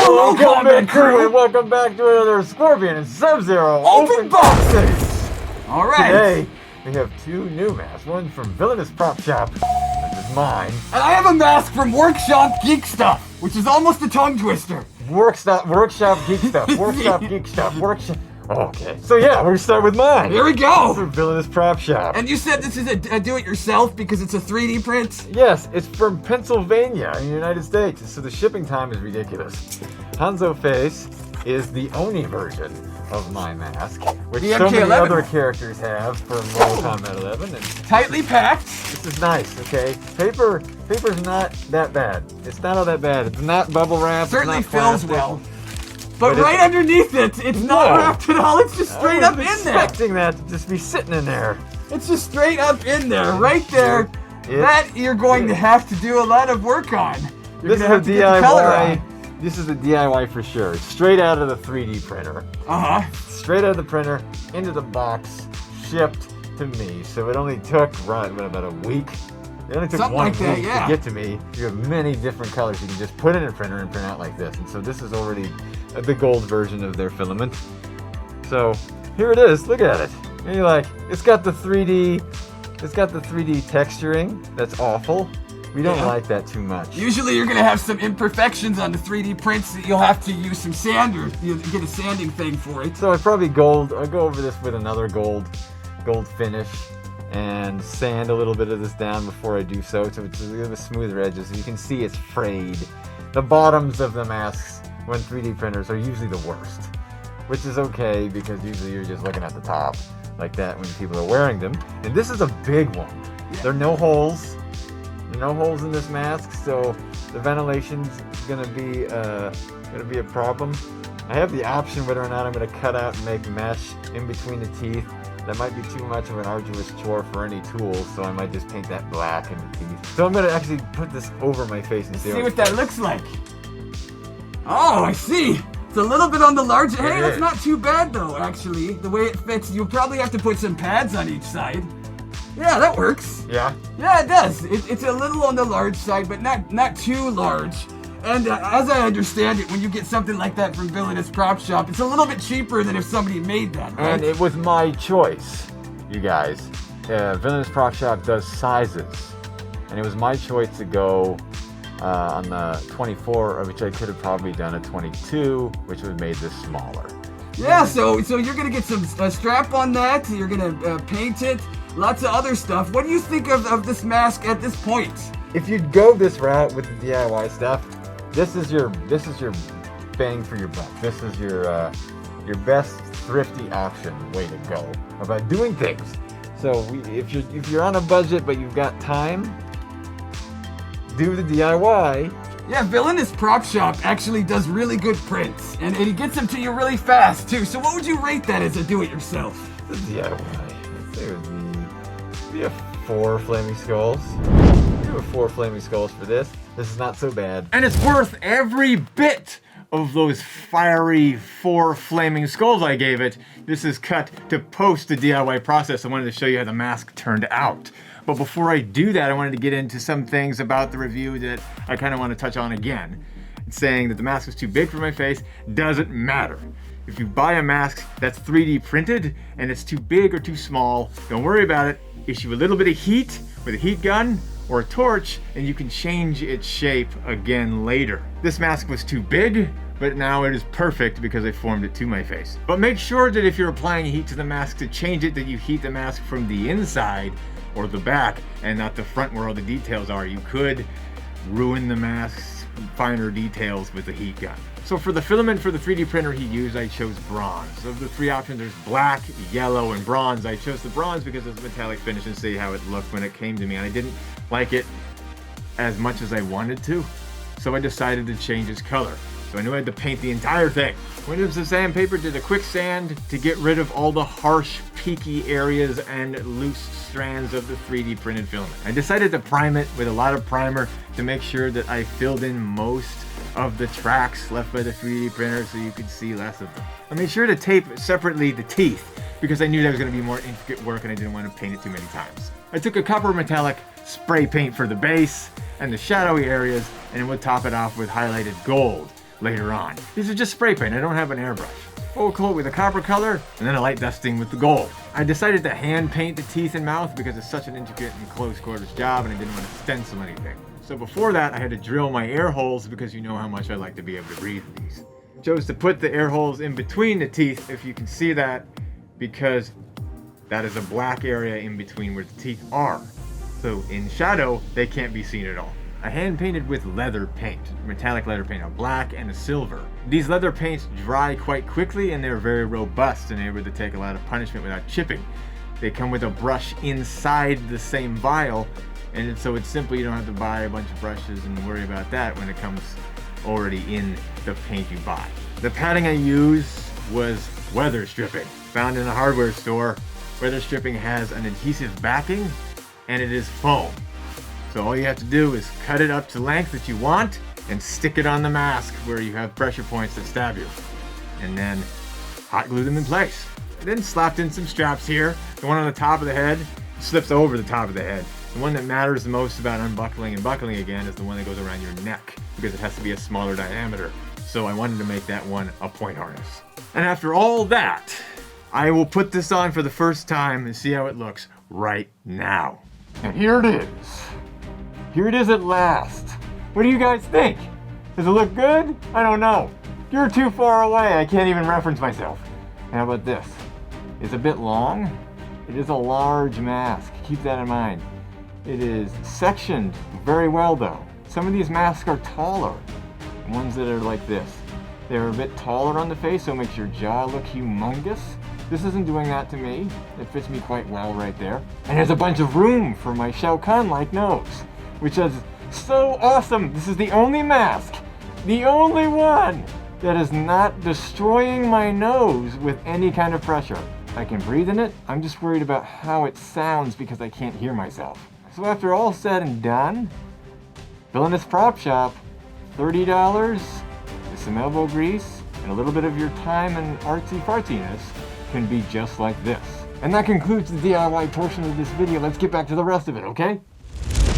Hello, Combat Crew, and welcome back to another Scorpion and Sub-Zero Open Boxes! Alright. Today, we have two new masks. One from Villainous Prop Shop, which is mine. And I have a mask from WorkshopGeekStuff, which is almost a tongue twister. WorkshopGeekStuff, WorkshopGeekStuff. Okay, so yeah, we're gonna start with mine. Here we go! From Villainous Prop Shop. And you said this is a do-it-yourself because it's a 3D print? Yes, it's from Pennsylvania in the United States, so the shipping time is ridiculous. Hanzo Face is the Oni version of my mask, which The so many MK11. other characters have from Mortal Kombat 11. And Tightly packed. this is nice, okay? Paper's not that bad. It's not all that bad. It's not bubble wrap. Certainly it's not fills plastic. well. But But right underneath it, it's not No. wrapped at all, it's just straight I up was in there. expecting that to just be sitting in there. It's just straight up in there, right there. Yeah. That you're going to have to do a lot of work on. You're This is gonna a have to get the color DIY. on. This is a DIY for sure. Straight out of the 3D printer. Uh-huh. Straight out of the printer, into the box, shipped to me. So it only took, about a week? It only took Something 1 like that, week yeah. to get to me. You have many different colors. You can just put it in a printer and print out like this. And so this is already the gold version of their filament. So here it is. Look at it. And you're like, it's got the 3D texturing. That's awful. We don't Yeah. like that too much. Usually you're going to have some imperfections on the 3D prints that you'll have to use some sander. You'll get a sanding thing for it. So I probably gold. I'll go over this with another gold finish and sand a little bit of this down before I do so it's a little bit smoother edges. You can see it's frayed. The bottoms of the masks when 3D printers are usually the worst, which is okay because usually you're just looking at the top like that when people are wearing them. And this is a big one. Yeah. There are no holes. There are no holes in this mask, so the ventilation's gonna be a problem. I have the option whether or not I'm gonna cut out and make mesh in between the teeth. That might be too much of an arduous chore for any tools, so I might just paint that black in the teeth. So I'm gonna actually put this over my face and See what that looks like. Oh, I see. It's a little bit on the large. Hey, It that's is. not too bad though, actually. The way it fits, you'll probably have to put some pads on each side. Yeah, that works. Yeah. Yeah, it does. It's a little on the large side, but not too large. And as I understand it, when you get something like that from Villainous Prop Shop, it's a little bit cheaper than if somebody made that, right? And it was my choice, you guys. Villainous Prop Shop does sizes, and it was my choice to go on the 24, which I could have probably done a 22, which would have made this smaller. Yeah, so you're gonna get some strap on that. You're gonna paint it. Lots of other stuff. What do you think of this mask at this point? If you go this route with the DIY stuff, this is your bang for your buck. This is your best thrifty option way to go about doing things. So if you're on a budget but you've got time, do the DIY. Yeah, Villainous Prop Shop actually does really good prints, and he gets them to you really fast too. So what would you rate that as a do-it-yourself? The DIY. I'd say it would be a 4 flaming skulls. Give it 4 flaming skulls for this. This is not so bad. And it's worth every bit of those fiery 4 flaming skulls I gave it. This is cut to post the DIY process. I wanted to show you how the mask turned out. But before I do that, I wanted to get into some things about the review that I kind of want to touch on again. Saying that the mask was too big for my face doesn't matter. If you buy a mask that's 3D printed and it's too big or too small, don't worry about it. Issue a little bit of heat with a heat gun or a torch and you can change its shape again later. This mask was too big, but now it is perfect because I formed it to my face. But make sure that if you're applying heat to the mask to change it, that you heat the mask from the inside or the back and not the front where all the details are. You could ruin the mask's finer details with the heat gun. So for the filament for the 3D printer he used, I chose bronze. Of the 3 options, there's black, yellow, and bronze. I chose the bronze because of the metallic finish and see how it looked when it came to me. And I didn't like it as much as I wanted to, so I decided to change its color. So I knew I had to paint the entire thing. Went into the sandpaper, did a quick sand to get rid of all the harsh, peaky areas and loose strands of the 3D printed filament. I decided to prime it with a lot of primer to make sure that I filled in most of the tracks left by the 3D printer so you could see less of them. I made sure to tape separately the teeth because I knew that was going to be more intricate work and I didn't want to paint it too many times. I took a copper metallic spray paint for the base and the shadowy areas and would top it off with highlighted gold. later on. These are just spray paint, I don't have an airbrush. Full coat with a copper color, and then a light dusting with the gold. I decided to hand paint the teeth and mouth because it's such an intricate and close quarters job and I didn't want to stencil anything. So before that, I had to drill my air holes because you know how much I like to be able to breathe in these. Chose to put the air holes in between the teeth, if you can see that, because that is a black area in between where the teeth are. So in shadow, they can't be seen at all. I hand painted with leather paint, metallic leather paint, a black and a silver. These leather paints dry quite quickly and they're very robust and able to take a lot of punishment without chipping. They come with a brush inside the same vial, and so it's simple, you don't have to buy a bunch of brushes and worry about that when it comes already in the paint you buy. The padding I used was weather stripping, found in a hardware store. Weather stripping has an adhesive backing and it is foam. So all you have to do is cut it up to length that you want and stick it on the mask where you have pressure points that stab you. And then hot glue them in place. I then slapped in some straps here. The one on the top of the head slips over the top of the head. The one that matters the most about unbuckling and buckling again is the one that goes around your neck because it has to be a smaller diameter. So I wanted to make that one a point harness. And after all that, I will put this on for the first time and see how it looks right now. And here it is. Here it is at last. What do you guys think? Does it look good? I don't know. You're too far away. I can't even reference myself. How about this? It's a bit long. It is a large mask. Keep that in mind. It is sectioned very well though. Some of these masks are taller. Ones that are like this. They're a bit taller on the face, so it makes your jaw look humongous. This isn't doing that to me. It fits me quite well right there. And there's a bunch of room for my Shao Kahn-like nose, which is so awesome. This is the only mask, the only one that is not destroying my nose with any kind of pressure. I can breathe in it. I'm just worried about how it sounds because I can't hear myself. So after all said and done, Villainous Prop Shop, $30 with some elbow grease and a little bit of your time and artsy fartiness can be just like this. And that concludes the DIY portion of this video. Let's get back to the rest of it, okay?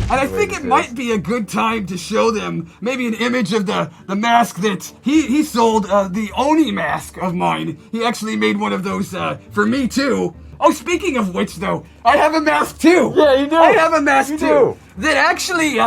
And I think it might be a good time to show them maybe an image of the mask that he sold, the Oni mask of mine. He actually made one of those for me too. Oh, speaking of which though, I have a mask too. Yeah, you do. I have a mask you too. Do. That actually,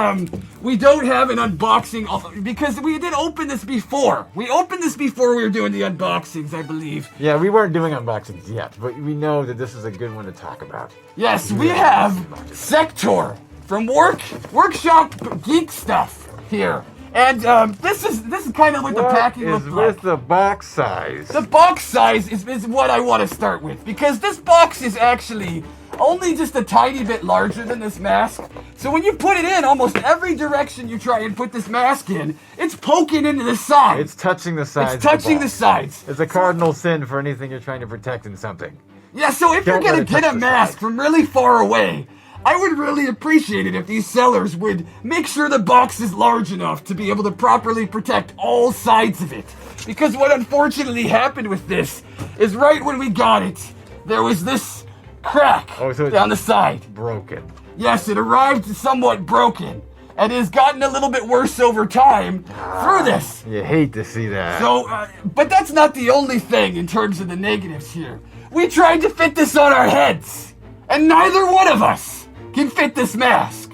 we don't have an unboxing of, because we did open this before. We opened this before we were doing the unboxings, I believe. Yeah, we weren't doing unboxings yet, but we know that this is a good one to talk about. Yes, we have Sektor from WorkshopGeekStuff here. And this is kind of what the packing looks like. What is with the box size? The box size is what I want to start with, because this box is actually only just a tiny bit larger than this mask. So when you put it in almost every direction you try and put this mask in, it's poking into the side. It's touching the sides. It's touching the sides. It's a cardinal sin for anything you're trying to protect in something. Yeah, so if you're going to get a mask from really far away, I would really appreciate it if these sellers would make sure the box is large enough to be able to properly protect all sides of it. Because what unfortunately happened with this is right when we got it, there was this crack down the side. Broken. Yes, it arrived somewhat broken and has gotten a little bit worse over time through this. You hate to see that. So, but that's not the only thing in terms of the negatives here. We tried to fit this on our heads, and neither one of us can fit this mask.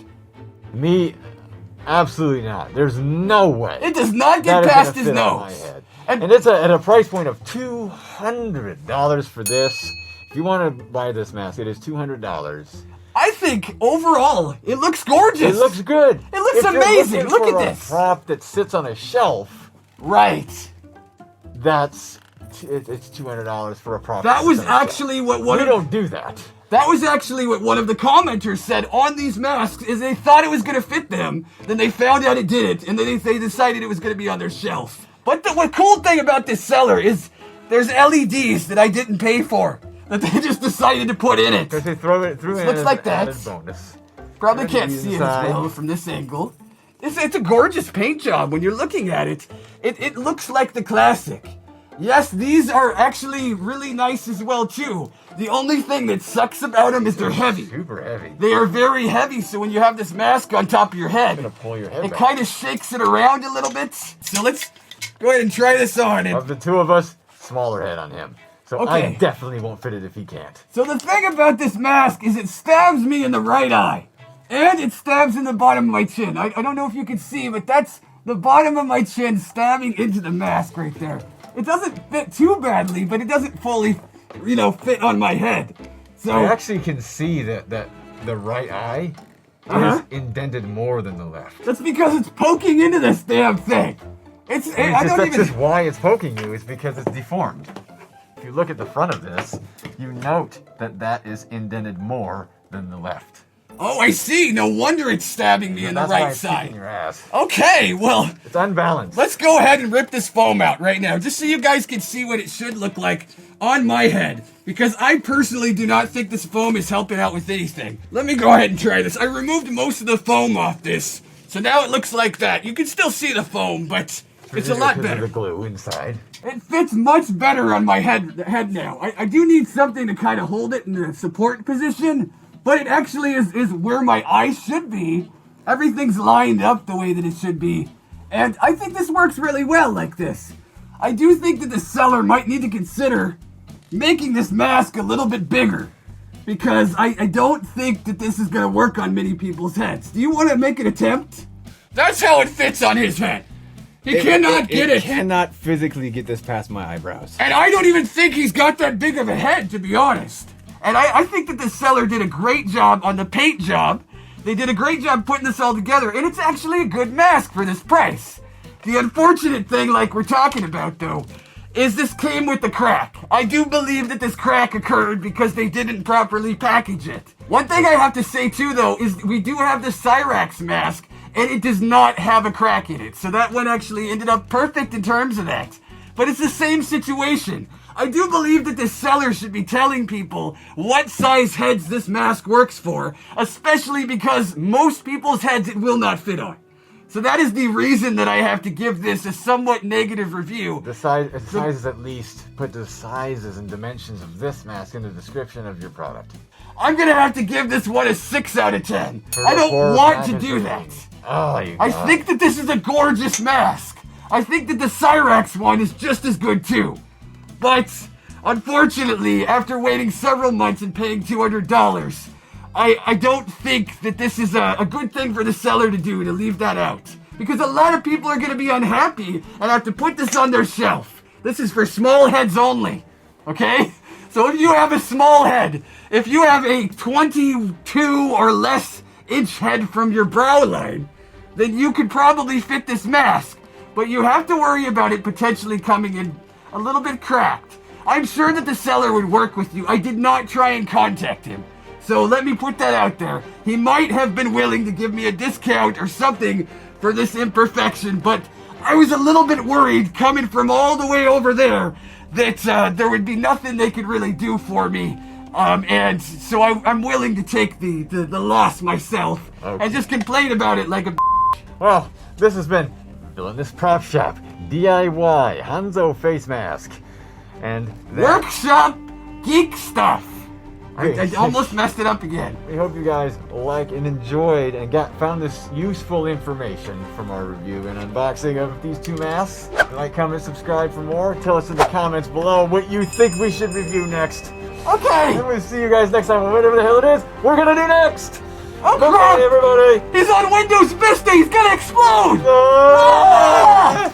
Me, absolutely not. There's no way. It does not get past his nose. And it's at a price point of $200 for this. If you want to buy this mask, it is $200. I think overall, it looks gorgeous. It looks good. It looks amazing. Look at this. A prop that sits on a shelf. Right. It's $200 for a prop. That was actually what one. We don't do that. That was actually what one of the commenters said on these masks, is they thought it was going to fit them, then they found out it didn't, and then they decided it was going to be on their shelf. But the cool thing about this seller is there's LEDs that I didn't pay for, that they just decided to put in it. Because they threw in looks like that. Bonus. Probably can't see it as well from this angle. It's a gorgeous paint job. When you're looking at it, it looks like the classic. Yes, these are actually really nice as well too. The only thing that sucks about them is they're heavy. Super heavy. They are very heavy, so when you have this mask on top of your head, it's gonna pull your head it back. kind of shakes it around a little bit. So let's Go ahead and try this on. Of the two of us, smaller head on him. So I definitely won't fit it if he can't. So the thing about this mask is it stabs me in the right eye. And it stabs in the bottom of my chin. I don't know if you can see, but that's the bottom of my chin stabbing into the mask right there. It doesn't fit too badly, but it doesn't fully, fit on my head. So I actually can see that the right eye is indented more than the left. That's because it's poking into this damn thing. That's just why it's poking you, is because it's deformed. If you look at the front of this, you note that is indented more than the left. Oh, I see. No wonder it's stabbing me in the right side. Your ass. Okay, well, it's unbalanced. Let's go ahead and rip this foam out right now, just so you guys can see what it should look like on my head. Because I personally do not think this foam is helping out with anything. Let me go ahead and try this. I removed most of the foam off this, so now it looks like that. You can still see the foam, but it's a lot better. The glue inside. It fits much better on my head now. I do need something to kind of hold it in a support position. But it actually is where my eyes should be. Everything's lined up the way that it should be. And I think this works really well like this. I do think that the seller might need to consider making this mask a little bit bigger. Because I don't think that this is going to work on many people's heads. Do you want to make an attempt? That's how it fits on his head. He cannot get it. He cannot physically get this past my eyebrows. And I don't even think he's got that big of a head, to be honest. And I think that the seller did a great job on the paint job. They did a great job putting this all together, and it's actually a good mask for this price. The unfortunate thing, like we're talking about, though, is this came with the crack. I do believe that this crack occurred because they didn't properly package it. One thing I have to say, too, though, is we do have the Cyberfox mask, and it does not have a crack in it. So that one actually ended up perfect in terms of that. But it's the same situation. I do believe that the seller should be telling people what size heads this mask works for, especially because most people's heads it will not fit on. So that is the reason that I have to give this a somewhat negative review. The sizes at least. Put the sizes and dimensions of this mask in the description of your product. I'm going to have to give this one a 6 out of 10. I don't want to do that. Oh, I think that this is a gorgeous mask. I think that the Cyberfox one is just as good too. But, unfortunately, after waiting several months and paying $200, I don't think that this is a good thing for the seller to do, to leave that out. Because a lot of people are going to be unhappy and have to put this on their shelf. This is for small heads only, okay? So if you have a small head, if you have a 22 or less inch head from your brow line, then you could probably fit this mask. But you have to worry about it potentially coming in a little bit cracked. I'm sure that the seller would work with you. I did not try and contact him. So let me put that out there. He might have been willing to give me a discount or something for this imperfection, but I was a little bit worried coming from all the way over there that there would be nothing they could really do for me. And so I'm willing to take the loss myself and just complain about it like a Well, this has been Villainous Prop Shop DIY Hanzo face mask and Workshop Geek Stuff. I almost messed it up again. We hope you guys like and enjoyed and found this useful information from our review and unboxing of these two masks. Like, comment, subscribe for more. Tell us in the comments below what you think we should review next. Okay. And we'll see you guys next time on whatever the hell it is we're gonna do next. Okay, everybody. He's on Windows Vista. He's gonna explode. Ah!